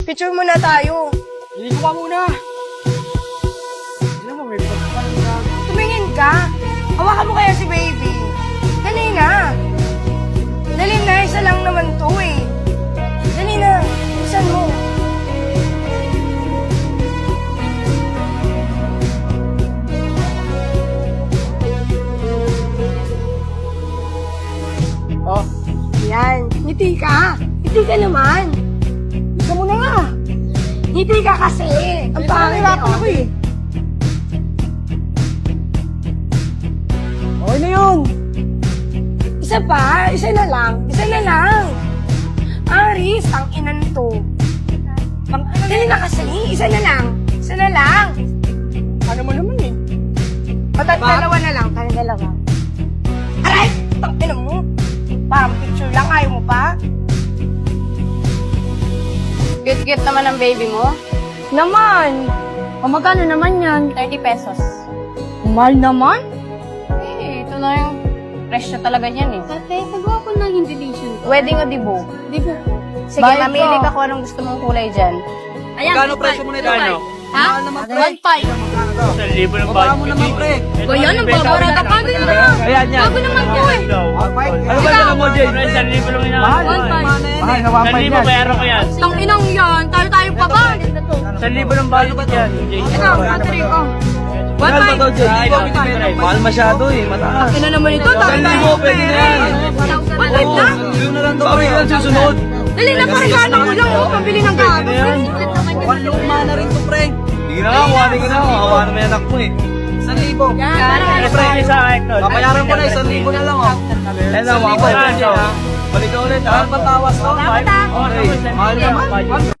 Picture muna tayo. Hindi ko pa muna. Alam mo, may pagkakas na. Tumingin ka. Hawakan mo kaya si baby. Dali na. Dali na, isa lang naman to eh. Dali na, isan mo. Oh, Yan, ngiti ka. Ngiti ka naman. isa mo na nga. Ngiti ka kasi. Ang pangit eh. ako eh. Okay na yun. Isa pa, isa na lang. Isa na lang. Aris, ang inan to. Dali na kasi, isa na lang. Isa na lang. Ano mo naman eh. Dalawa na lang, tayo dalawa. Aray! Ang ina mo. Parang picture lang, ayaw mo pa? Cute-cute naman ang baby mo. Naman. O magkano naman yan? 30 pesos. Mahal naman. Eh, ito na yung presyo talaga niyan eh. Ate, pagawa ko ng invitation ko. Wedding o dibo? Di ba? Sige, Bayad mamili ko. ka kung anong gusto mong kulay dyan. Ayan, Magkano presyo mo na ito? Ha? Mahal naman, pre. 1.5. 1,000 ng Baba mo naman, pre. O yan, ang babara ka. Bago naman. Ayan yan. Bago naman po eh. Ano ba dala mo, Jay? 1,000 lang Mahal. inaano. Mahal na yan eh. Mahal na 1,000 bayaran ko yan. Tang inang yan. Tayo pa ba? 1,000 ng budget yan. Ito, Patrick, oh. Mahal ba to, Jay? Ay, Di ko binibenta. Mahal masyado eh. Mataas. Ina naman ito. Tayo 1,000 pwede na yan. 1.5 na? Yun na lang to, pre. Ang susunod. Dali na, paregano ko lang, oh. Pambili ng gago. Panluma na rin to, pre. Hindi na nga, kuhanin ko na. Kawawa na may anak mo eh. 1,000. Ano sa akin sa akin, no? Papayaran ko na, 1,000 na lang, oh. Ayan na, mga 1,000 kuwan, Jay, ha? Balik ka ulit, ha? Patawas to. Okay. Mahal naman.